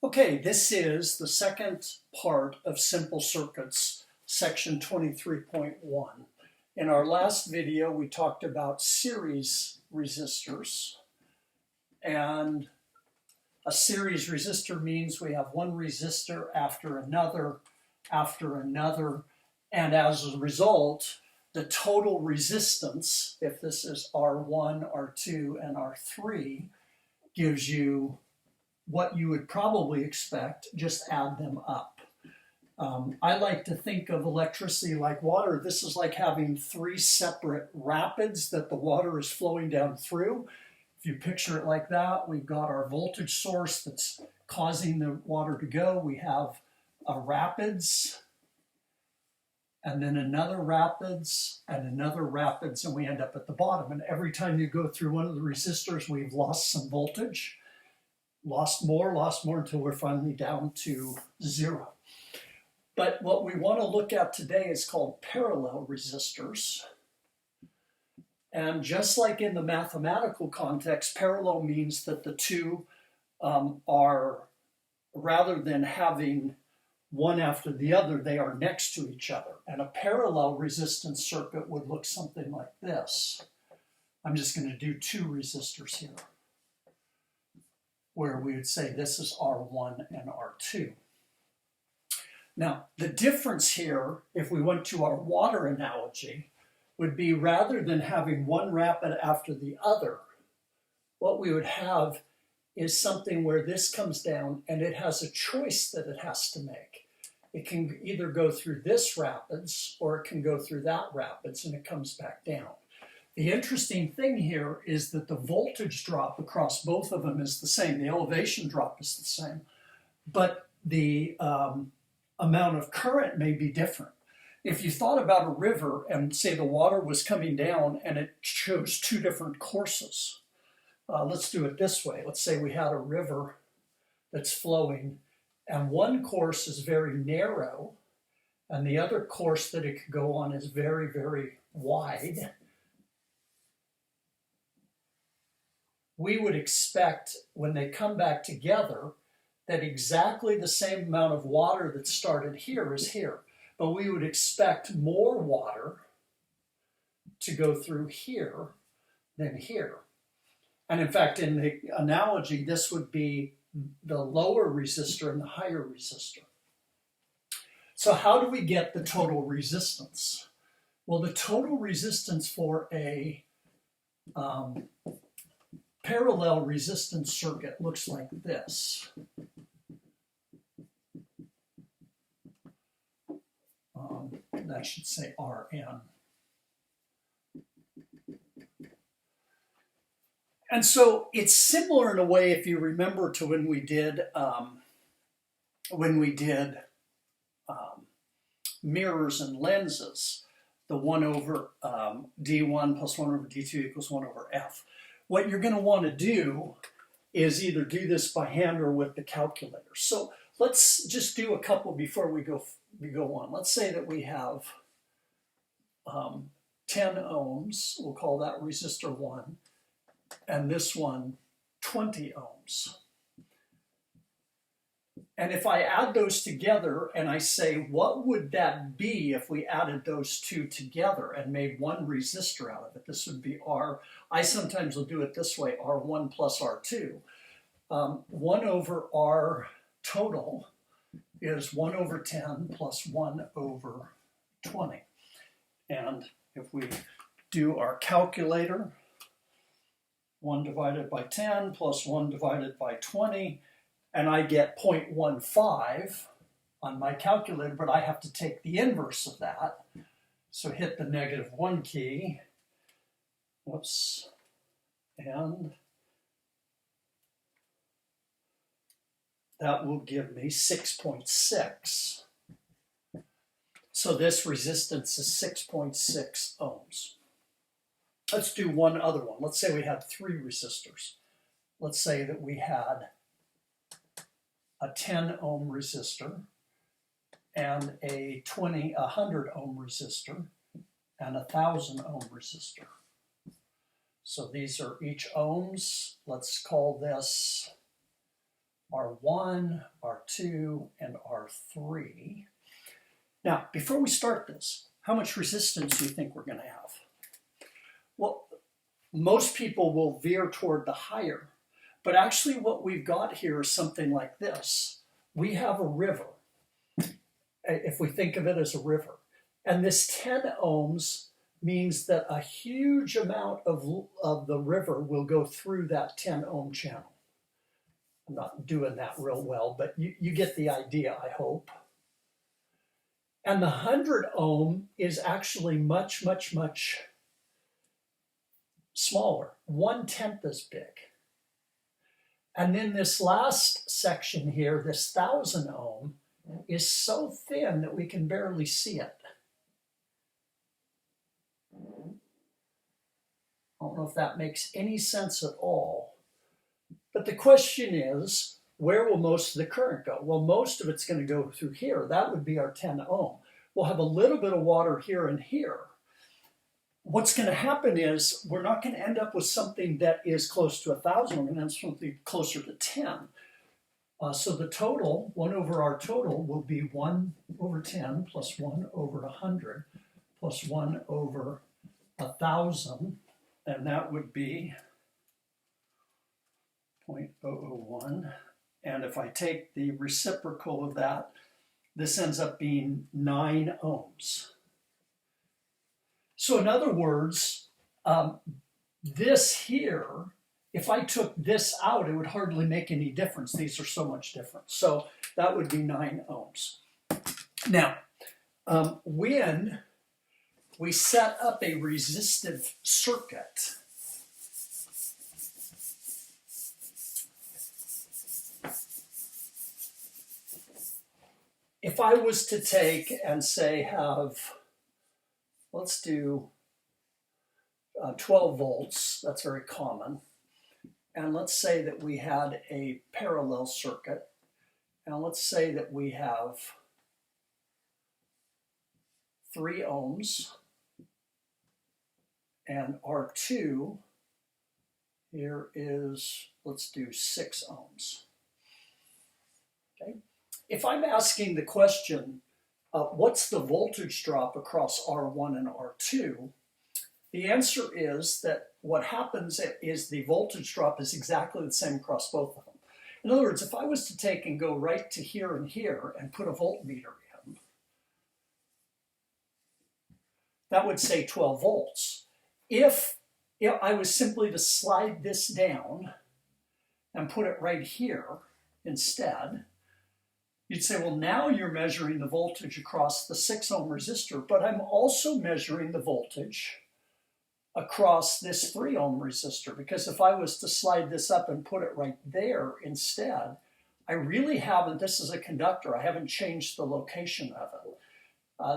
Okay, this is the second part of Simple Circuits, section 23.1. In our last video, we talked about series resistors. And a series resistor means we have one resistor after another, and as a result, the total resistance, if this is R1, R2, and R3, gives you what you would probably expect, just add them up. I like to think of electricity like water. This is like having three separate rapids that the water is flowing down through. If you picture it like that, we've got our voltage source that's causing the water to go. We have a rapids, and then another rapids, and we end up at the bottom. And every time you go through one of the resistors, we've lost some voltage. Lost more until we're finally down to zero. But what we want to look at today is called parallel resistors. And just like in the mathematical context, parallel means that the two are, rather than having one after the other, they are next to each other. And a parallel resistance circuit would look something like this. I'm just going to do two resistors here, where we would say this is R1 and R2. Now, the difference here, if we went to our water analogy, would be rather than having one rapid after the other, what we would have is something where this comes down and it has a choice that it has to make. It can either go through this rapids or it can go through that rapids, and it comes back down. The interesting thing here is that the voltage drop across both of them is the same. The elevation drop is the same, but the amount of current may be different. If you thought about a river and say the water was coming down and it chose two different courses, let's do it this way. Let's say we had a river that's flowing and one course is very narrow and the other course that it could go on is very, very wide. We would expect when they come back together that exactly the same amount of water that started here is here. But we would expect more water to go through here than here. And in fact, in the analogy, this would be the lower resistor and the higher resistor. So how do we get the total resistance? Well, the total resistance for a parallel resistance circuit looks like this. That should say Rn. And so it's similar in a way, if you remember, to when we did mirrors and lenses, the 1 over d1 plus 1 over d2 equals 1 over f. What you're going to want to do is either do this by hand or with the calculator. So let's just do a couple before we go on. Let's say that we have 10 ohms. We'll call that resistor 1. And this one, 20 ohms. And if I add those together and I say, what would that be if we added those two together and made one resistor out of it? This would be R. I sometimes will do it this way, R1 plus R2. 1 over R total is 1 over 10 plus 1 over 20. And if we do our calculator, 1 divided by 10 plus 1 divided by 20, and I get 0.15 on my calculator, but I have to take the inverse of that. So hit the -1 key. Whoops. And that will give me 6.6. So this resistance is 6.6 ohms. Let's do one other one. Let's say we had 3 resistors. Let's say that we had a 10 ohm resistor and a 100 ohm resistor and a 1,000 ohm resistor. So these are each ohms. Let's call this R1, R2, and R3. Now, before we start this, how much resistance do you think we're going to have? Well, most people will veer toward the higher, but actually what we've got here is something like this. We have a river, if we think of it as a river, and this 10 ohms means that a huge amount of the river will go through that 10 ohm channel. I'm not doing that real well, but you get the idea, I hope. And the 100 ohm is actually much, much, much smaller, 1/10 as big. And then this last section here, this 1000 ohm, is so thin that we can barely see it. I don't know if that makes any sense at all. But the question is, where will most of the current go? Well, most of it's going to go through here. That would be our 10 ohm. We'll have a little bit of water here and here. What's going to happen is we're not going to end up with something that is close to 1,000. We're going to end up with something closer to 10. So the total, 1 over our total, will be 1 over 10 plus 1 over 100 plus 1 over 1,000. And that would be 0.001. And if I take the reciprocal of that, this ends up being 9 ohms. So in other words, this here, if I took this out, it would hardly make any difference. These are so much different. So that would be 9 ohms. Now, when we set up a resistive circuit, if I was to take and say let's do 12 volts, that's very common, and let's say that we had a parallel circuit, and let's say that we have 3 ohms, and R2 here is, let's do 6 ohms. Okay. If I'm asking the question, what's the voltage drop across R1 and R2? The answer is that what happens is the voltage drop is exactly the same across both of them. In other words, if I was to take and go right to here and here and put a voltmeter in, that would say 12 volts. If I was simply to slide this down and put it right here instead, you'd say, well, now you're measuring the voltage across the 6 ohm resistor, but I'm also measuring the voltage across this 3 ohm resistor, because if I was to slide this up and put it right there instead, I really haven't, this is a conductor, I haven't changed the location of it.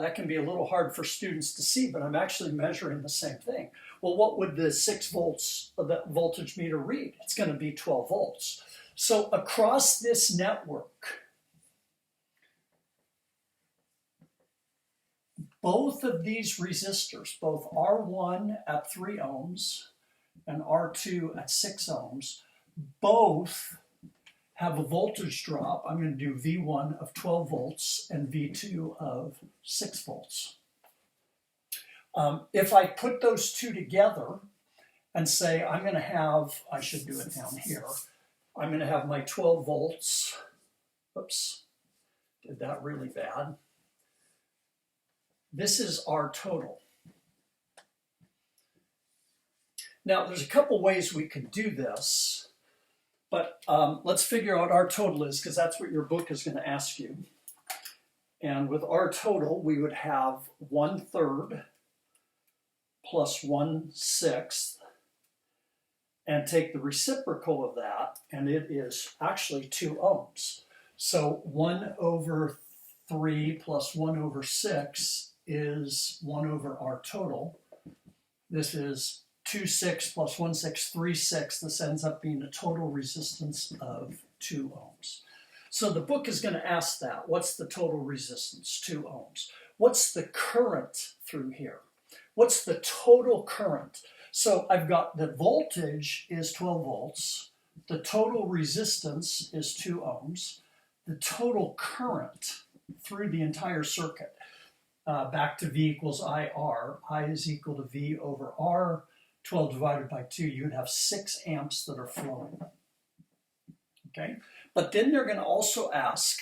That can be a little hard for students to see, but I'm actually measuring the same thing. Well, what would the 6 volts of the voltage meter read? It's going to be 12 volts. So across this network, both of these resistors, both R1 at 3 ohms and R2 at 6 ohms, both have a voltage drop. I'm going to do V1 of 12 volts and V2 of 6 volts. If I put those two together and say I'm going to have, I should do it down here, I'm going to have my 12 volts, oops, did that really bad. This is our total. Now, there's a couple ways we could do this, but let's figure out what our total is, because that's what your book is going to ask you. And with our total, we would have 1/3 plus 1/6, and take the reciprocal of that, and it is actually 2 ohms. So 1 over 3 plus 1 over 6 is 1 over our total. This is 2/6 plus 1/6, 3/6. This ends up being a total resistance of 2 ohms. So the book is going to ask that. What's the total resistance? 2 ohms. What's the current through here? What's the total current? So I've got the voltage is 12 volts. the total resistance is 2 ohms. The total current through the entire circuit, back to V equals IR, I is equal to V over R, 12 divided by 2, you'd have 6 amps that are flowing. Okay, but then they're going to also ask,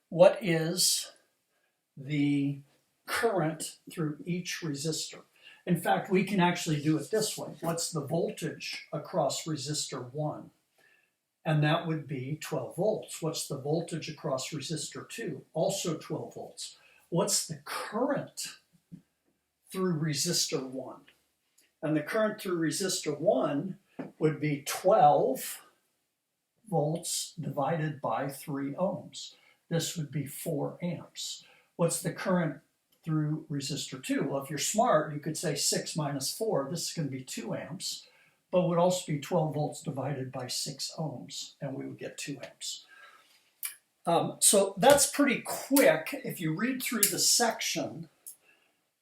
what is the current through each resistor? In fact, we can actually do it this way. What's the voltage across resistor 1? And that would be 12 volts. What's the voltage across resistor 2? Also 12 volts. What's the current through resistor 1? And the current through resistor 1 would be 12 volts divided by 3 ohms. This would be 4 amps. What's the current through resistor 2? Well, if you're smart, you could say 6 minus 4. This is going to be 2 amps, but would also be 12 volts divided by 6 ohms, and we would get 2 amps. So that's pretty quick. If you read through the section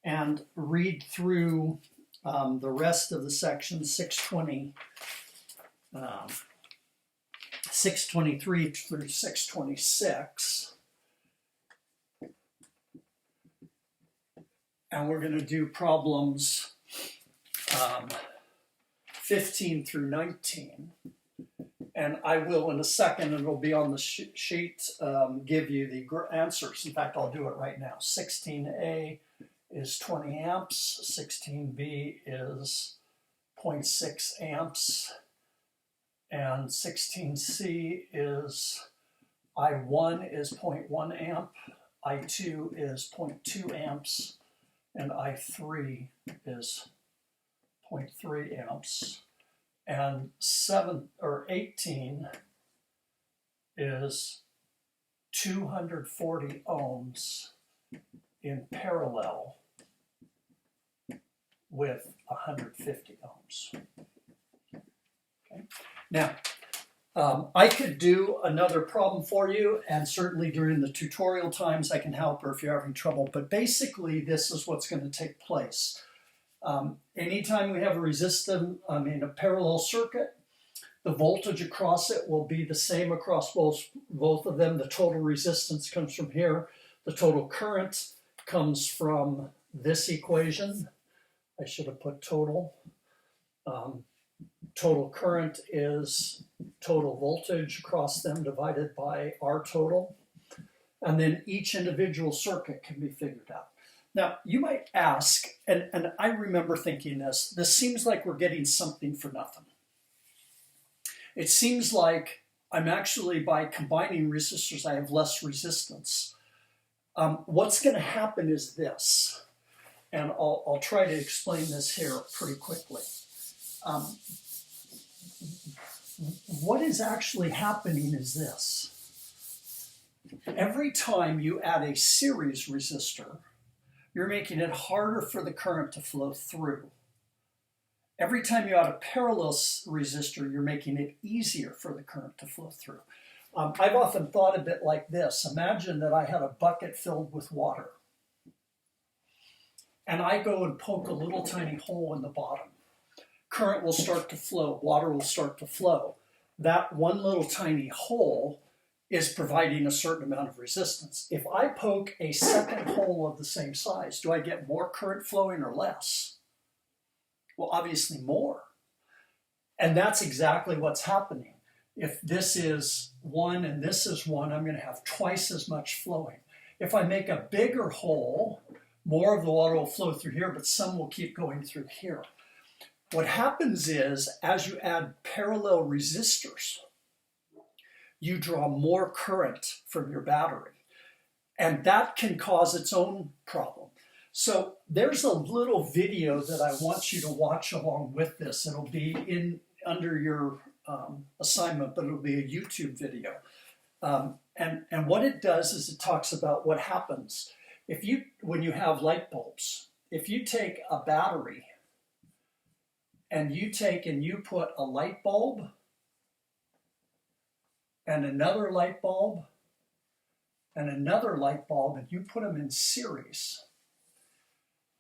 and read through the rest of the section, 623 through 626, and we're going to do problems 15 through 19. And I will, in a second, and it'll be on the sheet, give you the answers. In fact, I'll do it right now. 16A is 20 amps. 16B is 0.6 amps. And 16C is I1 is 0.1 amp. I2 is 0.2 amps. And I3 is 0.3 amps. And 18 is 240 ohms in parallel with 150 ohms. Okay. Now, I could do another problem for you, and certainly during the tutorial times I can help, or if you're having trouble, but basically this is what's going to take place. Anytime we have a a parallel circuit, the voltage across it will be the same across both of them. The total resistance comes from here. The total current comes from this equation. I should have put total. Total current is total voltage across them divided by R total. And then each individual circuit can be figured out. Now, you might ask, and I remember thinking this seems like we're getting something for nothing. It seems like I'm actually, by combining resistors, I have less resistance. What's going to happen is this, and I'll try to explain this here pretty quickly. What is actually happening is this. Every time you add a series resistor, you're making it harder for the current to flow through. Every time you add a parallel resistor, you're making it easier for the current to flow through. I've often thought a bit like this. Imagine that I had a bucket filled with water, and I go and poke a little tiny hole in the bottom. Current will start to flow, water will start to flow. That one little tiny hole is providing a certain amount of resistance. If I poke a second hole of the same size, do I get more current flowing or less? Well, obviously more. And that's exactly what's happening. If this is 1 and this is 1, I'm going to have twice as much flowing. If I make a bigger hole, more of the water will flow through here, but some will keep going through here. What happens is, as you add parallel resistors, you draw more current from your battery. And that can cause its own problem. So there's a little video that I want you to watch along with this. It'll be under your assignment, but it'll be a YouTube video. And what it does is it talks about what happens when you have light bulbs. If you take a battery and you put a light bulb and another light bulb and another light bulb, and you put them in series,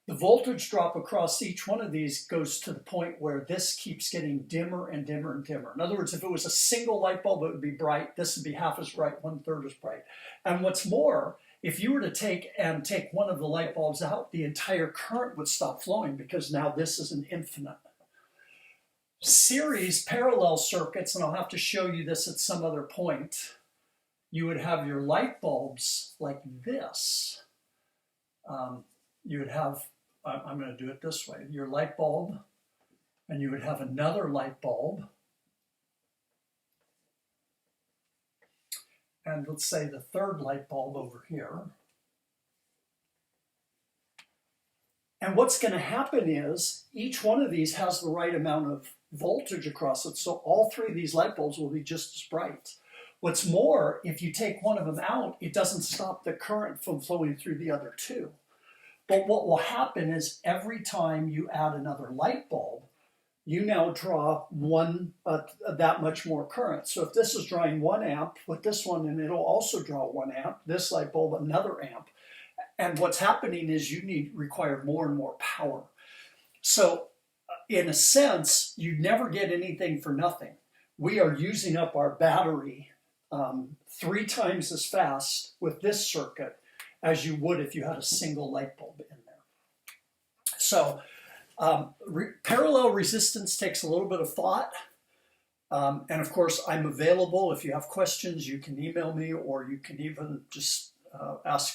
The voltage drop across each one of these goes to the point where this keeps getting dimmer and dimmer and dimmer. In other words, if it was a single light bulb, it would be bright. This would be half as bright, 1/3 as bright. And what's more, if you were to take one of the light bulbs out, the entire current would stop flowing because now this is an infinite. Series parallel circuits, and I'll have to show you this at some other point, you would have your light bulbs like this. You would have, I'm going to do it this way, your light bulb, and you would have another light bulb. And let's say the third light bulb over here. And what's going to happen is each one of these has the right amount of voltage across it, so all three of these light bulbs will be just as bright. What's more, if you take one of them out, it doesn't stop the current from flowing through the other two. But what will happen is every time you add another light bulb, you now draw that much more current. So if this is drawing 1 amp, put this one in, it'll also draw 1 amp, this light bulb another amp. And what's happening is you require more and more power. So in a sense, you never get anything for nothing. We are using up our battery 3 times as fast with this circuit as you would if you had a single light bulb in there. So parallel resistance takes a little bit of thought. And of course, I'm available. If you have questions, you can email me, or you can even just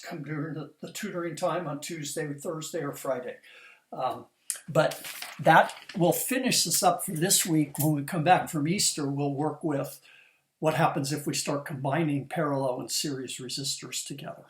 come during the tutoring time on Tuesday, Thursday, or Friday. But that will finish us up for this week. When we come back from Easter, we'll work with what happens if we start combining parallel and series resistors together.